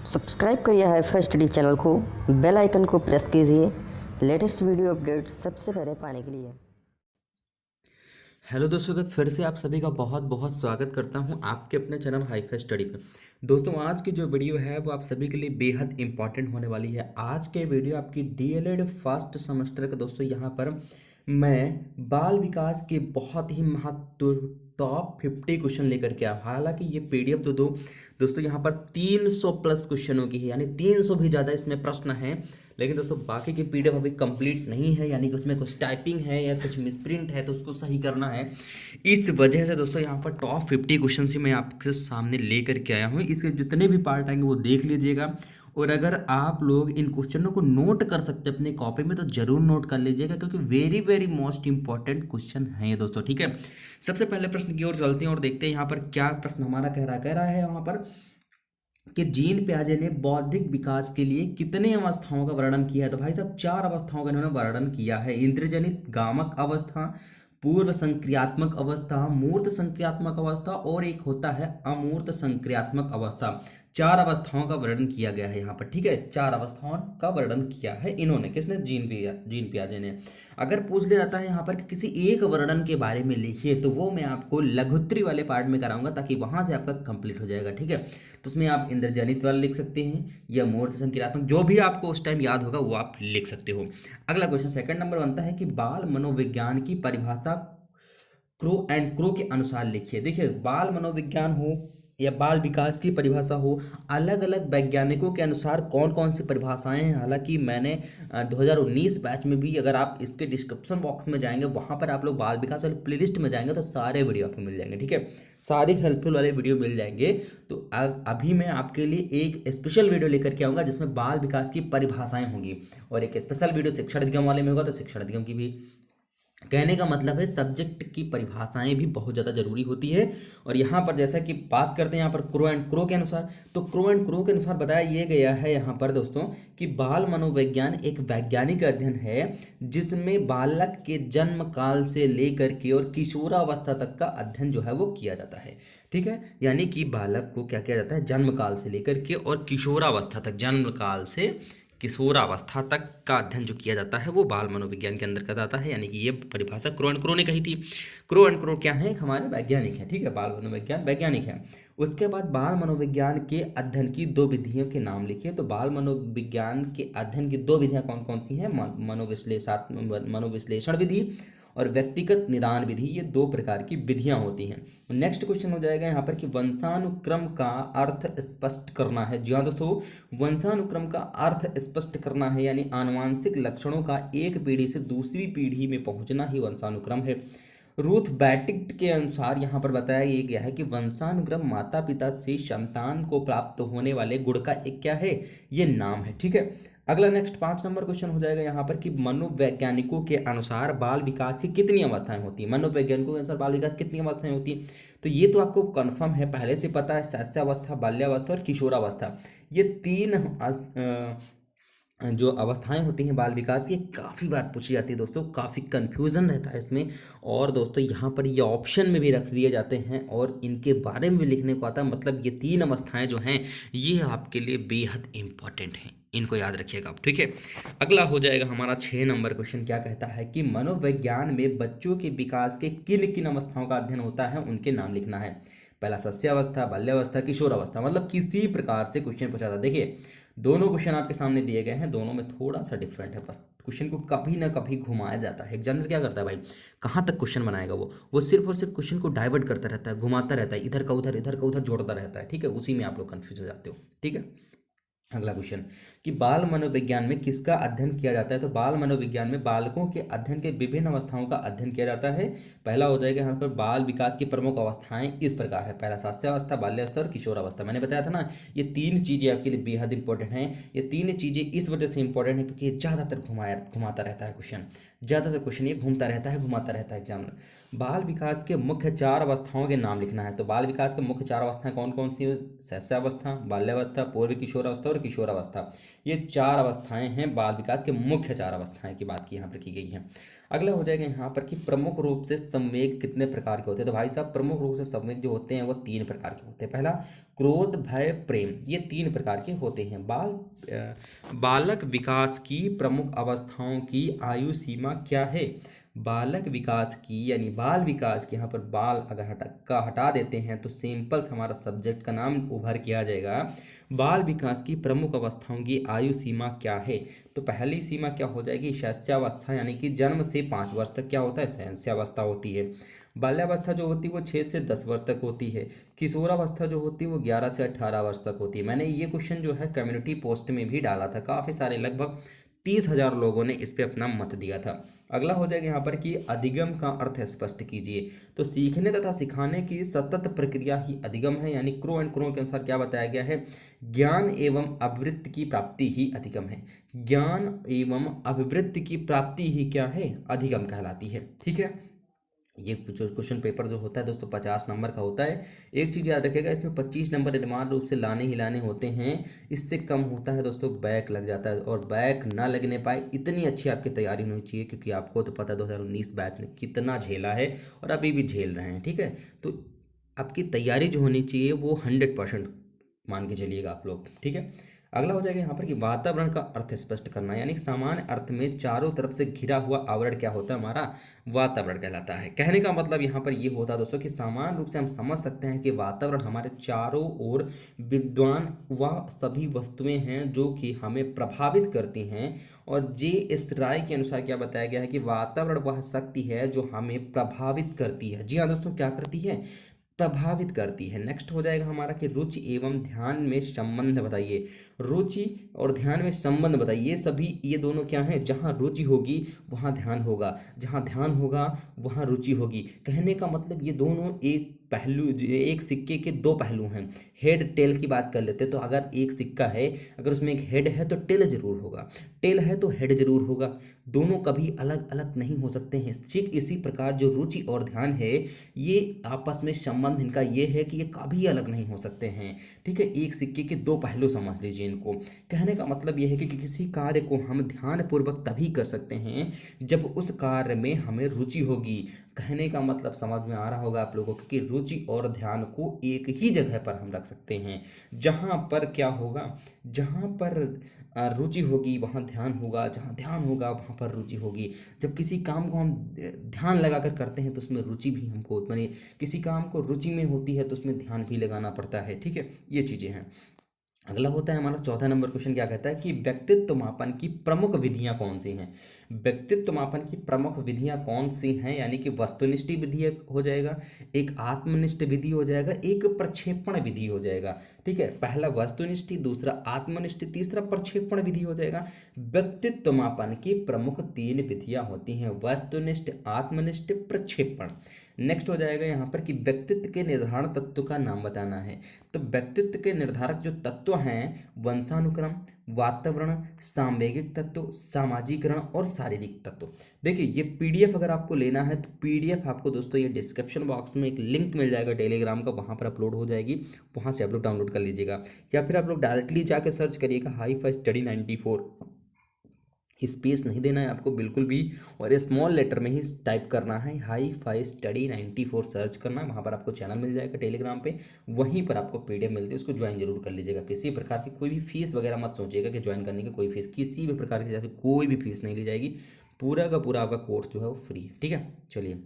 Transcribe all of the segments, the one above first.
Subscribe करिए hi-fi study channel को, bell icon को प्रेस कीजिए लेटेस्ट वीडियो अपडेट सबसे पहले पाने के लिए। हेलो दोस्तों, फिर से आप सभी का बहुत बहुत स्वागत करता हूं आपके अपने चैनल हाईफाई स्टडी पे। दोस्तों, आज की जो वीडियो है वो आप सभी के लिए बेहद इंपॉर्टेंट होने वाली है। आज के वीडियो आपकी डीएलएड फर्स्ट सेमेस्टर का दोस्तों यहाँ पर मैं बाल विकास के बहुत ही महत्व टॉप 50 क्वेश्चन लेकर के आया। हालांकि ये पीडीएफ तो दोस्तों यहाँ पर 300 प्लस क्वेश्चनों की है, यानी 300 भी ज़्यादा इसमें प्रश्न हैं। लेकिन दोस्तों बाकी की पीडीएफ अभी कंप्लीट नहीं है, यानी कि उसमें कुछ टाइपिंग है या कुछ मिसप्रिंट है तो उसको सही करना है। इस वजह से दोस्तों यहाँ पर टॉप 50 क्वेश्चन ही मैं आपके सामने लेकर के आया हूँ। इसके जितने भी पार्ट आएंगे वो देख लीजिएगा, और अगर आप लोग इन क्वेश्चनों को नोट कर सकते हैं अपनी कॉपी में तो जरूर नोट कर लीजिएगा, क्योंकि very very most important question है ये दोस्तों। ठीक है, सबसे पहले प्रश्न की ओर चलते हैं और देखते हैं यहाँ पर क्या प्रश्न हमारा कह रहा है यहाँ पर कि जीन पियाजे ने बौद्धिक विकास के लिए कितने अवस्थाओं का वर्णन किया है। तो भाई साहब 4 अवस्थाओं का इन्होंने वर्णन किया है। इंद्रजनित गामक अवस्था, पूर्व संक्रियात्मक अवस्था, मूर्त संक्रियात्मक अवस्था और एक होता है अमूर्त संक्रियात्मक अवस्था। 4 अवस्थाओं का वर्णन किया गया है यहाँ पर। ठीक है, 4 अवस्थाओं का वर्णन किया है इन्होंने, किसने? जीन पियाजे ने। अगर पूछ लिया जाता है यहाँ पर कि किसी एक वर्णन के बारे में लिखिए, तो वो मैं आपको लघुत्री वाले पार्ट में कराऊंगा, ताकि वहां से आपका कंप्लीट हो जाएगा। ठीक है, तो उसमें आप इंद्रजनित वाला लिख सकते हैं या मूर्त संक्रियात्मक, जो भी आपको उस टाइम याद होगा वो आप लिख सकते हो। अगला क्वेश्चन सेकंड नंबर बनता है कि बाल मनोविज्ञान की परिभाषा क्रो एंड क्रो के अनुसार लिखिए। देखिए, बाल मनोविज्ञान हो या बाल विकास की परिभाषा हो, अलग अलग वैज्ञानिकों के अनुसार कौन कौन सी परिभाषाएं हैं। हालांकि मैंने 2019 बैच में भी, अगर आप इसके डिस्क्रिप्शन बॉक्स में जाएंगे वहां पर आप लोग बाल विकास वाली प्लेलिस्ट में जाएंगे तो सारे वीडियो आपको मिल जाएंगे। ठीक है, सारे हेल्पफुल वाले वीडियो मिल जाएंगे। तो अभी मैं आपके लिए एक स्पेशल वीडियो लेकर के आऊँगा जिसमें बाल विकास की परिभाषाएं होंगी, और एक स्पेशल वीडियो शिक्षण अधिगम वाले में होगा तो शिक्षण अधिगम की भी। कहने का मतलब है सब्जेक्ट की परिभाषाएं भी बहुत ज़्यादा जरूरी होती है। और यहाँ पर जैसा कि बात करते हैं यहाँ पर क्रो एंड क्रो के अनुसार, तो क्रो एंड क्रो के अनुसार बताया ये गया है यहाँ पर दोस्तों कि बाल मनोविज्ञान एक वैज्ञानिक अध्ययन है जिसमें बालक के जन्म काल से लेकर के और किशोरावस्था तक का अध्ययन जो है वो किया जाता है। ठीक है, यानी कि बालक को क्या किया जाता है, जन्म काल से लेकर के और किशोरावस्था तक, जन्म काल से किशोरावस्था तक का अध्ययन जो किया जाता है वो बाल मनोविज्ञान के अंदर आता है। यानी कि ये परिभाषा क्रो एंड क्रो ने कही थी। क्रो एंड क्रो क्या है? हमारे वैज्ञानिक है। ठीक है, बाल मनोविज्ञान वैज्ञानिक है। उसके बाद बाल मनोविज्ञान के अध्ययन की 2 विधियों के नाम लिखिए। तो बाल मनोविज्ञान के अध्ययन की 2 विधियां कौन कौन सी हैं? मनोविश्लेषण विधि और व्यक्तिगत निदान विधि। ये 2 प्रकार की विधियां होती हैं। नेक्स्ट क्वेश्चन हो जाएगा यहाँ पर कि वंशानुक्रम का अर्थ स्पष्ट करना है। जी हाँ दोस्तों, वंशानुक्रम का अर्थ स्पष्ट करना है, यानी आनुवांशिक लक्षणों का एक पीढ़ी से दूसरी पीढ़ी में पहुंचना ही वंशानुक्रम है। रूथ बैटिट के अनुसार यहाँ पर बताया ये गया है कि वंशानुक्रम माता पिता से संतान को प्राप्त होने वाले गुण का एक क्या है, ये नाम है। ठीक है, अगला नेक्स्ट 5 नंबर क्वेश्चन हो जाएगा यहाँ पर कि मनोवैज्ञानिकों के अनुसार बाल विकास की कितनी अवस्थाएं होती हैं। मनोवैज्ञानिकों के अनुसार बाल विकास कितनी अवस्थाएं होती हैं? तो ये तो आपको कन्फर्म है, पहले से पता है, शैशवावस्था, बाल्यावस्था और किशोरावस्था। ये 3 जो अवस्थाएं होती हैं बाल विकास, ये काफ़ी बार पूछी जाती है दोस्तों, काफ़ी कन्फ्यूज़न रहता है इसमें। और दोस्तों यहाँ पर ये ऑप्शन में भी रख दिए जाते हैं और इनके बारे में भी लिखने को आता है। मतलब ये 3 अवस्थाएं जो हैं ये आपके लिए बेहद इंपॉर्टेंट हैं, इनको याद रखिएगा आप। ठीक है, अगला हो जाएगा हमारा 6 नंबर क्वेश्चन। क्या कहता है कि मनोविज्ञान में बच्चों के विकास के किन किन अवस्थाओं का अध्ययन होता है, उनके नाम लिखना है। पहला सस्यावस्था, बाल्यावस्था, किशोरावस्था। मतलब किसी प्रकार से क्वेश्चन पूछा था। देखिए, दोनों क्वेश्चन आपके सामने दिए गए हैं, दोनों में थोड़ा सा डिफरेंट है, बस क्वेश्चन को कभी ना कभी घुमाया जाता है। एग्जामिनर क्या करता है भाई, कहाँ तक क्वेश्चन बनाएगा वो सिर्फ और सिर्फ क्वेश्चन को डाइवर्ट करता रहता है, घुमाता रहता है, इधर का उधर, इधर का उधर जोड़ता रहता है। ठीक है, उसी में आप लोग कंफ्यूज हो जाते हो। ठीक है, अगला क्वेश्चन कि बाल मनोविज्ञान में किसका अध्ययन किया जाता है। तो बाल मनोविज्ञान में बालकों के अध्ययन के विभिन्न अवस्थाओं का अध्ययन किया जाता है। पहला हो जाएगा यहाँ पर बाल विकास की प्रमुख अवस्थाएं इस प्रकार है। पहला शास्त्रावस्था, बाल्यावस्था और किशोरावस्था। मैंने बताया था ना, ये 3 चीज़ें आपके लिए बेहद इंपॉर्टेंट हैं। ये 3 चीज़ें इस वजह से इंपॉर्टेंट है क्योंकि ये ज़्यादातर घुमाता रहता है क्वेश्चन, ज़्यादातर क्वेश्चन ये घूमता रहता है एग्जामिनर। बाल विकास के मुख्य 4 अवस्थाओं के नाम लिखना है। तो बाल विकास के मुख्य 4 अवस्थाएं कौन कौन सी? शैशवावस्था, बाल्यावस्था, पूर्व किशोरावस्था और और किशोरावस्था, ये 4 अवस्थाएं हैं बाल विकास के, मुख्य 4 अवस्थाएं की बात की यहाँ पर की गई है। अगला हो जाएगा यहाँ पर कि प्रमुख रूप से संवेग कितने प्रकार के होते हैं। तो भाई साहब प्रमुख रूप से संवेग जो होते हैं वो 3 प्रकार के होते हैं। पहला क्रोध, भय, प्रेम, ये 3 प्रकार के होते हैं। बालक विकास की प्रमुख अवस्थाओं की आयु सीमा क्या है। बालक विकास की यानी बाल विकास की, यहाँ पर बाल अगर हटा देते हैं तो सिंपल हमारा सब्जेक्ट का नाम उभर किया जाएगा। बाल विकास की प्रमुख अवस्थाओं की आयु सीमा क्या है। तो पहली सीमा क्या हो जाएगी, शैशवावस्था, यानी कि जन्म से 5 वर्ष तक क्या होता है, शैशवावस्था होती है। बाल्यावस्था जो होती है वो 6 से 10 वर्ष तक होती है। किशोरावस्था जो होती है वो 11 से 18 वर्ष तक होती है। मैंने ये क्वेश्चन जो है कम्युनिटी पोस्ट में भी डाला था, काफ़ी सारे लगभग 30,000 लोगों ने इस पे अपना मत दिया था। अगला हो जाएगा यहाँ पर कि अधिगम का अर्थ स्पष्ट कीजिए। तो सीखने तथा सिखाने की सतत प्रक्रिया ही अधिगम है, यानी क्रो एंड क्रो के अनुसार क्या बताया गया है, ज्ञान एवं अभिवृत्ति की प्राप्ति ही अधिगम है। ज्ञान एवं अभिवृत्ति की प्राप्ति ही क्या है, अधिगम कहलाती है। ठीक है, ये जो क्वेश्चन पेपर जो होता है दोस्तों 50 नंबर का होता है। एक चीज़ याद रखिएगा, इसमें 25 नंबर अनिवार्य रूप से लाने ही लाने होते हैं, इससे कम होता है दोस्तों बैक लग जाता है। और बैक ना लगने पाए इतनी अच्छी आपकी तैयारी होनी चाहिए, क्योंकि आपको तो पता है 2019 बैच ने कितना झेला है और अभी भी झेल रहे हैं। ठीक है, तो आपकी तैयारी जो होनी चाहिए वो 100% मान के चलिएगा आप लोग। ठीक है, अगला हो जाएगा यहाँ पर कि वातावरण का अर्थ स्पष्ट करना, यानी सामान्य अर्थ में चारों तरफ से घिरा हुआ आवरण क्या होता है, हमारा वातावरण कहलाता है। कहने का मतलब यहाँ पर ये होता है दोस्तों कि सामान्य रूप से हम समझ सकते हैं कि वातावरण हमारे चारों ओर विद्वान वह सभी वस्तुएं हैं जो कि हमें प्रभावित करती हैं। और जे एस राय के अनुसार क्या बताया गया है कि वातावरण वह शक्ति है जो हमें प्रभावित करती है। जी हाँ दोस्तों, क्या करती है, प्रभावित करती है। नेक्स्ट हो जाएगा हमारा कि रुचि एवं ध्यान में संबंध बताइए। रुचि और ध्यान में संबंध बताइए। ये दोनों क्या हैं, जहाँ रुचि होगी वहाँ ध्यान होगा, जहाँ ध्यान होगा वहाँ रुचि होगी। कहने का मतलब ये दोनों एक सिक्के के 2 पहलू हैं। हेड टेल की बात कर लेते हैं, तो अगर एक सिक्का है, अगर उसमें एक हेड है तो टेल जरूर होगा, टेल है तो हेड जरूर होगा। दोनों कभी अलग अलग नहीं हो सकते हैं। ठीक इसी प्रकार जो रुचि और ध्यान है, ये आपस में संबंध इनका ये है कि ये कभी अलग नहीं हो सकते हैं। ठीक है, एक सिक्के के 2 पहलू समझ लीजिए इनको। कहने का मतलब यह है कि किसी कार्य को हम ध्यानपूर्वक तभी कर सकते हैं जब उस कार्य में हमें रुचि होगी। कहने का मतलब समझ में आ रहा होगा आप लोगों को कि रुचि और ध्यान को एक ही जगह पर हम रख सकते हैं। जहाँ पर क्या होगा, जहाँ पर रुचि होगी वहाँ ध्यान होगा, जहाँ ध्यान होगा वहाँ पर रुचि होगी। जब किसी काम को हम ध्यान लगाकर करते हैं तो उसमें रुचि भी हमको, माने किसी काम को रुचि में होती है तो उसमें ध्यान भी लगाना पड़ता है। ठीक है, ये चीज़ें हैं। अगला होता है हमारा 14 नंबर क्वेश्चन, क्या कहता है कि व्यक्तित्व मापन की प्रमुख विधियां कौन सी हैं। व्यक्तित्व मापन की प्रमुख विधियां कौन सी हैं, यानी कि वस्तुनिष्ठ विधि हो जाएगा, एक आत्मनिष्ठ विधि हो जाएगा, एक प्रक्षेपण विधि हो जाएगा। ठीक है, पहला वस्तुनिष्ठ, दूसरा आत्मनिष्ठ, तीसरा प्रक्षेपण विधि हो जाएगा। व्यक्तित्व मापन की प्रमुख 3 विधियां होती हैं, वस्तुनिष्ठ, आत्मनिष्ठ, प्रक्षेपण। नेक्स्ट हो जाएगा यहाँ पर कि व्यक्तित्व के निर्धारण तत्व का नाम बताना है। तो व्यक्तित्व के निर्धारक जो तत्व हैं, वंशानुक्रम, वातावरण, सामवेगिक तत्व, सामाजिकरण और शारीरिक तत्व। देखिए ये पीडीएफ अगर आपको लेना है तो पीडीएफ आपको दोस्तों ये डिस्क्रिप्शन बॉक्स में एक लिंक मिल जाएगा टेलीग्राम का, वहाँ पर अपलोड हो जाएगी, वहाँ से आप लोग डाउनलोड कर लीजिएगा। या फिर आप लोग डायरेक्टली जाकर सर्च करिएगा हाई-फाई स्टडी 94, स्पेस नहीं देना है आपको बिल्कुल भी, और स्मॉल लेटर में ही टाइप करना है हाई-फाई स्टडी 94 सर्च करना है। वहाँ पर आपको चैनल मिल जाएगा टेलीग्राम पे, वहीं पर आपको पीडीएफ मिलती है, उसको ज्वाइन जरूर कर लीजिएगा। किसी प्रकार की कोई भी फीस वगैरह मत सोचिएगा कि ज्वाइन करने की कोई फीस, किसी भी प्रकार की जैसे कोई भी फीस नहीं ली जाएगी, पूरा का पूरा आपका कोर्स जो है वो फ्री है। ठीक है, चलिए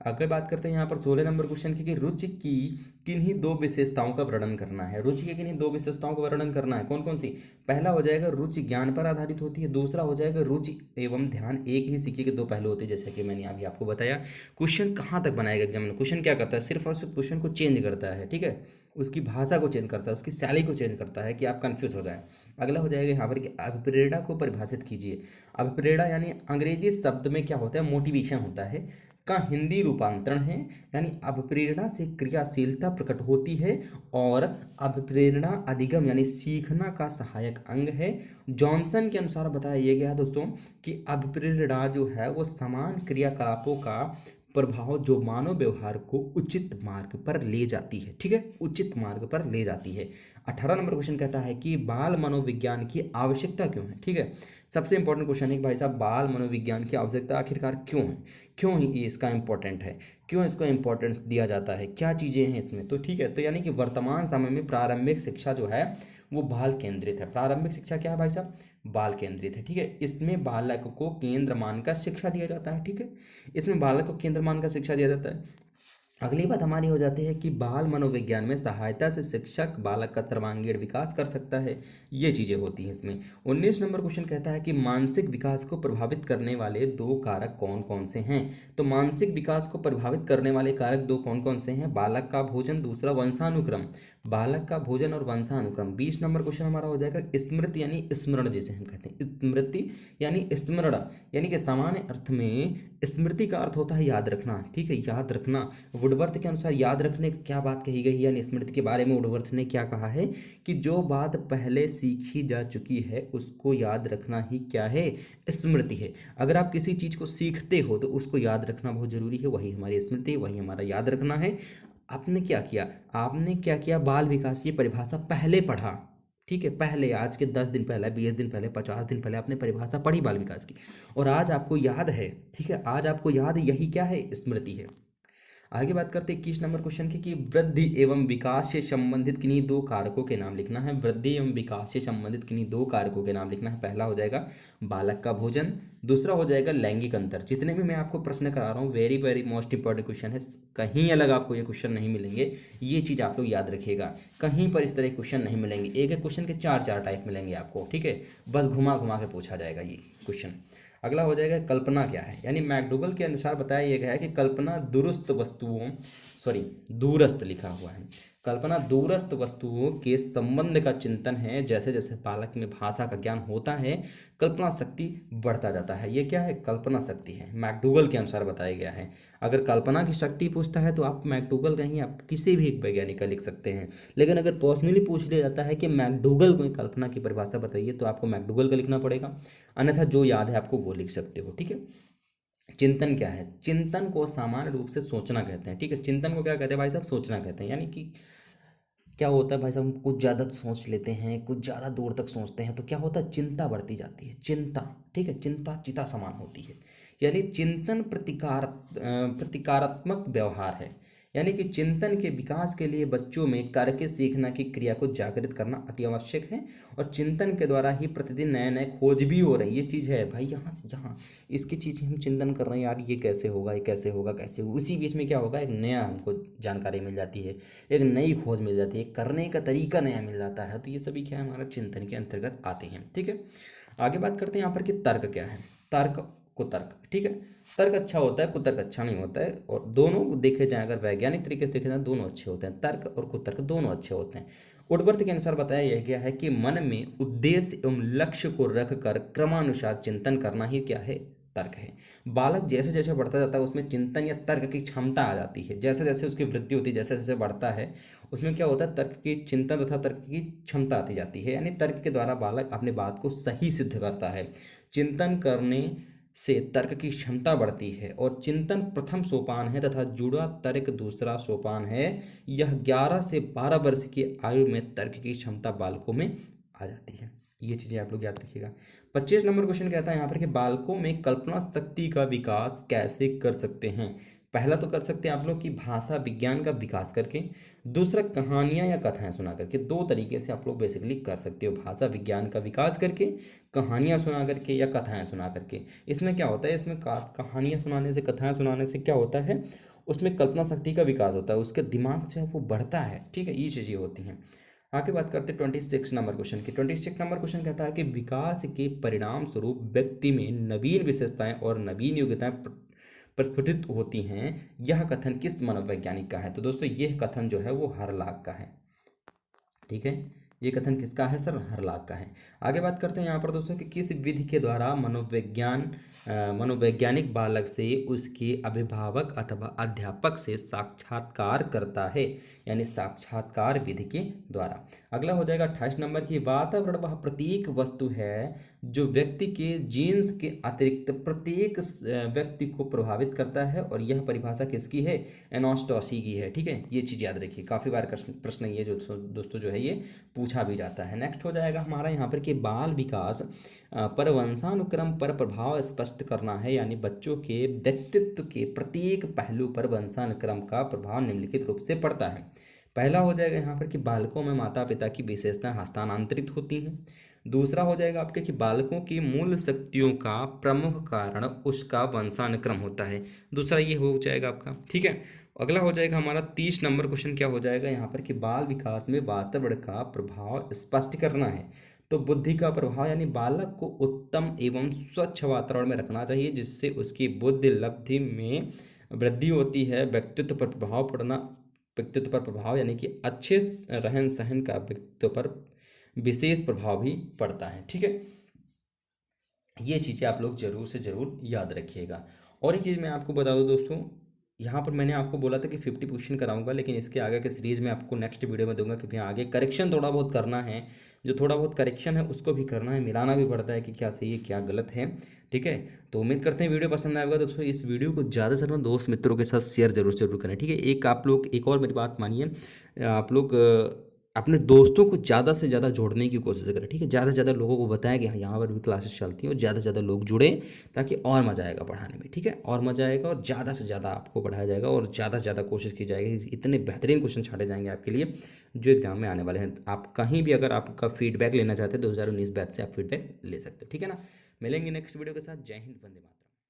आगे बात करते हैं यहाँ पर 16 नंबर क्वेश्चन की कि रुचि की किन्हीं 2 विशेषताओं का वर्णन करना है। रुचि की किन्हीं 2 विशेषताओं का वर्णन करना है, कौन कौन सी। पहला हो जाएगा रुचि ज्ञान पर आधारित होती है, दूसरा हो जाएगा रुचि एवं ध्यान एक ही सिक्के के 2 पहलू होते हैं, जैसे कि मैंने अभी आपको बताया। क्वेश्चन कहाँ तक बनाएगा एग्जाम में, क्वेश्चन क्या करता है, सिर्फ और सिर्फ क्वेश्चन को चेंज करता है। ठीक है, उसकी भाषा को चेंज करता है, उसकी शैली को चेंज करता है कि आप कन्फ्यूज हो जाए। अगला हो जाएगा यहाँ पर कि अभिप्रेरणा को परिभाषित कीजिए। अभिप्रेरणा यानी अंग्रेजी शब्द में क्या होता है, मोटिवेशन होता है, का हिंदी रूपांतरण है, यानी अभिप्रेरणा से क्रियाशीलता प्रकट होती है और अभिप्रेरणा अधिगम यानी सीखना का सहायक अंग है। जॉनसन के अनुसार बताया यह गया दोस्तों कि अभिप्रेरणा जो है वो समान क्रियाकलापों का प्रभाव जो मानव व्यवहार को उचित मार्ग पर ले जाती है। ठीक है, उचित मार्ग पर ले जाती है। 18 नंबर क्वेश्चन कहता है कि बाल मनोविज्ञान की आवश्यकता क्यों है। ठीक है, सबसे इंपॉर्टेंट क्वेश्चन है कि भाई साहब बाल मनोविज्ञान की आवश्यकता आखिरकार क्यों है, क्यों ही ये इसका इंपॉर्टेंट है, क्यों इसको इंपॉर्टेंस दिया जाता है, क्या चीज़ें हैं इसमें। तो ठीक है, तो यानी कि वर्तमान समय में प्रारंभिक शिक्षा जो है वो बाल केंद्रित है। प्रारंभिक शिक्षा क्या है भाई साहब, बाल केंद्रित है। ठीक है, इसमें बालक को केंद्र मानकर शिक्षा दिया जाता है। ठीक है, इसमें बालक को केंद्र मानकर शिक्षा दिया जाता है। अगली बात हमारी हो जाती है कि बाल मनोविज्ञान में सहायता से शिक्षक बालक का सर्वांगीण विकास कर सकता है, ये चीज़ें होती हैं इसमें। 19 नंबर क्वेश्चन कहता है कि मानसिक विकास को प्रभावित करने वाले दो कारक कौन कौन से हैं। तो मानसिक विकास को प्रभावित करने वाले कारक दो कौन कौन से हैं, बालक का भोजन, दूसरा वंशानुक्रम। बालक का भोजन और वंशानुक्रम। 20 नंबर क्वेश्चन हमारा हो जाएगा स्मृति यानी स्मरण, जिसे हम कहते हैं स्मृति यानी स्मरण, यानी कि सामान्य अर्थ में स्मृति का अर्थ होता है याद रखना। ठीक है, याद रखना। वुडवर्थ के अनुसार याद रखने की क्या बात कही गई है, यानी स्मृति के बारे में वुडवर्थ ने क्या कहा है कि जो बात पहले सीखी जा चुकी है उसको याद रखना ही क्या है, स्मृति है। अगर आप किसी चीज़ को सीखते हो तो उसको याद रखना बहुत जरूरी है, वही हमारी स्मृति, वही हमारा याद रखना है। आपने क्या किया, आपने क्या किया, बाल विकास की परिभाषा पहले पढ़ा। ठीक है, पहले आज के 10 दिन पहले, 20 दिन पहले, 50 दिन पहले आपने परिभाषा पढ़ी बाल विकास की और आज आपको याद है। ठीक है, आज आपको याद, यही क्या है, स्मृति है। आगे बात करते हैं 21 नंबर क्वेश्चन की कि वृद्धि एवं विकास से संबंधित किन्हीं दो कारकों के नाम लिखना है। वृद्धि एवं विकास से संबंधित किन्हीं दो कारकों के नाम लिखना है। पहला हो जाएगा बालक का भोजन, दूसरा हो जाएगा लैंगिक अंतर। जितने भी मैं आपको प्रश्न करा रहा हूँ very very most important question है, कहीं अलग आपको ये क्वेश्चन नहीं मिलेंगे, ये चीज़ आप लोग याद रखिएगा। कहीं पर इस तरह के क्वेश्चन नहीं मिलेंगे, एक एक क्वेश्चन के चार चार टाइप मिलेंगे आपको। ठीक है, बस घुमा घुमा के पूछा जाएगा ये क्वेश्चन। अगला हो जाएगा कल्पना क्या है, यानी मैकडूगल के अनुसार बताया गया है कि कल्पना दूरस्थ वस्तुओं, दूरस्थ लिखा हुआ है, कल्पना दूरस्थ वस्तुओं के संबंध का चिंतन है। जैसे जैसे बालक में भाषा का ज्ञान होता है कल्पना शक्ति बढ़ता जाता है। ये क्या है, कल्पना शक्ति है, मैकडूगल के अनुसार बताया गया है। अगर कल्पना की शक्ति पूछता है तो आप मैकडूगल का ही आप किसी भी एक वैज्ञानिक का लिख सकते हैं, लेकिन अगर पर्सनली पूछ लिया जाता है कि मैकडूगल को कल्पना की परिभाषा बताइए तो आपको मैकडूगल का लिखना पड़ेगा, अन्यथा जो याद है आपको वो लिख सकते हो। ठीक है, चिंतन क्या है, चिंतन को सामान्य रूप से सोचना कहते हैं। ठीक है, चिंतन को क्या कहते हैं भाई साहब, सोचना कहते हैं। यानी कि क्या होता है भाई साहब, हम कुछ ज़्यादा सोच लेते हैं, कुछ ज़्यादा दूर तक सोचते हैं तो क्या होता है, चिंता बढ़ती जाती है, चिंता। ठीक है, चिंता चिता समान होती है। यानी चिंतन प्रतिकारात्मक व्यवहार है, यानी कि चिंतन के विकास के लिए बच्चों में करके सीखना की क्रिया को जागृत करना अति आवश्यक है और चिंतन के द्वारा ही प्रतिदिन नए नए खोज भी हो रही है। ये चीज़ है भाई, यहाँ से यहाँ इसकी चीज़ हम चिंतन कर रहे हैं, यार ये कैसे होगा, ये कैसे होगा, कैसे होगा, उसी बीच में क्या होगा, एक नया हमको जानकारी मिल जाती है, एक नई खोज मिल जाती है, करने का तरीका नया मिल जाता है। तो ये सभी क्या है, हमारा चिंतन के अंतर्गत आते हैं। ठीक है, आगे बात करते हैं यहाँ पर कि तर्क क्या है, तर्क कुतर्क। ठीक है, तर्क अच्छा होता है, कुतर्क अच्छा नहीं होता है, और दोनों देखे जाए अगर वैज्ञानिक तरीके से देखे जाए दोनों अच्छे होते हैं, तर्क और कुतर्क दोनों अच्छे होते हैं। वुडवर्थ के अनुसार बताया यह गया है कि मन में उद्देश्य एवं लक्ष्य को रखकर क्रमानुसार चिंतन करना ही क्या है, तर्क है। बालक जैसे जैसे बढ़ता जाता है उसमें चिंतन या तर्क की क्षमता आ जाती है, जैसे जैसे उसकी वृद्धि होती है, जैसे जैसे बढ़ता है उसमें क्या होता है, तर्क की चिंतन तथा तर्क की क्षमता आती जाती है। यानी तर्क के द्वारा बालक अपनी बात को सही सिद्ध करता है, चिंतन करने से तर्क की क्षमता बढ़ती है और चिंतन प्रथम सोपान है तथा जुड़ा तर्क दूसरा सोपान है। यह 11 से 12 वर्ष की आयु में तर्क की क्षमता बालकों में आ जाती है। ये चीज़ें आप लोग याद रखिएगा। 25 नंबर क्वेश्चन कहता है यहाँ पर कि बालकों में कल्पना शक्ति का विकास कैसे कर सकते हैं। पहला तो कर सकते हैं आप लोग की भाषा विज्ञान का विकास करके, दूसरा कहानियाँ या कथाएं सुना करके। दो तरीके से आप लोग बेसिकली कर सकते हो, भाषा विज्ञान का विकास करके, कहानियाँ सुना करके या कथाएं सुना करके। इसमें क्या होता है, इसमें कहानियाँ सुनाने से, कथाएं सुनाने से क्या होता है, उसमें कल्पना शक्ति का विकास होता है, उसके दिमाग जो है वो बढ़ता है। ठीक है, ये चीज़ें होती हैं। आगे बात करते हैं 26 नंबर क्वेश्चन की। 26 नंबर क्वेश्चन कहता है कि विकास के परिणाम स्वरूप व्यक्ति में नवीन विशेषताएं और नवीन योग्यताएं प्रस्फुटित होती हैं। यह कथन किस मनोवैज्ञानिक का है। तो दोस्तों यह कथन जो है वो हरलाक का है। ठीक है, ये कथन किसका है सर? हरलाख का है। आगे बात करते हैं यहाँ पर दोस्तों कि किस विधि के द्वारा मनोवैज्ञानिक बालक से उसके अभिभावक अथवा अध्यापक से साक्षात्कार करता है, यानी साक्षात्कार विधि के द्वारा। अगला हो जाएगा 28 नंबर की, वातावरण वह प्रत्येक वस्तु है जो व्यक्ति के जीन्स के अतिरिक्त प्रत्येक व्यक्ति को प्रभावित करता है, और यह परिभाषा किसकी है? एनोस्टॉसी की है। ठीक है, ये चीज़ याद रखिए, काफ़ी बार प्रश्न ये जो दोस्तों जो है ये पूछा भी जाता है। नेक्स्ट हो जाएगा हमारा यहाँ पर कि बाल विकास पर वंशानुक्रम पर प्रभाव स्पष्ट करना है, यानी बच्चों के व्यक्तित्व के प्रत्येक पहलू पर वंशानुक्रम का प्रभाव निम्नलिखित रूप से पड़ता है। पहला हो जाएगा यहाँ पर कि बालकों में माता पिता की विशेषताएं हस्तांतरित होती हैं। दूसरा हो जाएगा आपके कि बालकों की मूल शक्तियों का प्रमुख कारण उसका वंशानुक्रम होता है। दूसरा ये हो जाएगा आपका। ठीक है, अगला हो जाएगा हमारा 30 नंबर क्वेश्चन, क्या हो जाएगा यहाँ पर कि बाल विकास में वातावरण का प्रभाव स्पष्ट करना है। तो बुद्धि का प्रभाव, यानी बालक को उत्तम एवं स्वच्छ वातावरण में रखना चाहिए जिससे उसकी बुद्धि लब्धि में वृद्धि होती है। व्यक्तित्व पर प्रभाव पड़ना, व्यक्तित्व पर प्रभाव यानी कि अच्छे रहन सहन का व्यक्तित्व पर विशेष प्रभाव भी पड़ता है। ठीक है, ये चीज़ें आप लोग जरूर से ज़रूर याद रखिएगा। और एक चीज़ मैं आपको बता दूं दोस्तों, यहाँ पर मैंने आपको बोला था कि 50 क्वेश्चन कराऊंगा, लेकिन इसके आगे के सीरीज़ में आपको नेक्स्ट वीडियो में दूंगा, क्योंकि आगे करेक्शन थोड़ा बहुत करना है। जो थोड़ा बहुत करेक्शन है उसको भी करना है, मिलाना भी पड़ता है कि क्या सही है क्या गलत है। ठीक है, तो उम्मीद करते हैं वीडियो पसंद आएगा दोस्तों। इस वीडियो को ज़्यादा से ज़्यादा दोस्त मित्रों के साथ शेयर जरूर करें। ठीक है, एक और मेरी बात मानिए, आप लोग अपने दोस्तों को ज़्यादा से ज़्यादा जोड़ने की कोशिश करें। ठीक है, ज़्यादा से ज़्यादा लोगों को बताएं कि हाँ यहाँ पर भी क्लासेस चलती हैं, और ज़्यादा से ज़्यादा लोग जुड़ें ताकि और मज़ा आएगा पढ़ाने में। ठीक है, और मज़ा आएगा और ज़्यादा से ज़्यादा आपको पढ़ाया जाएगा, और ज़्यादा से ज़्यादा कोशिश की जाएगी। इतने बेहतरीन क्वेश्चन छाटे जाएंगे आपके लिए जो एग्जाम में आने वाले हैं। आप कहीं भी अगर आपका फीडबैक लेना चाहते हैं 2019 बैच से आप फीडबैक ले सकते हो। ठीक है ना, मिलेंगे नेक्स्ट वीडियो के साथ। जय हिंद, वंदे मातरम।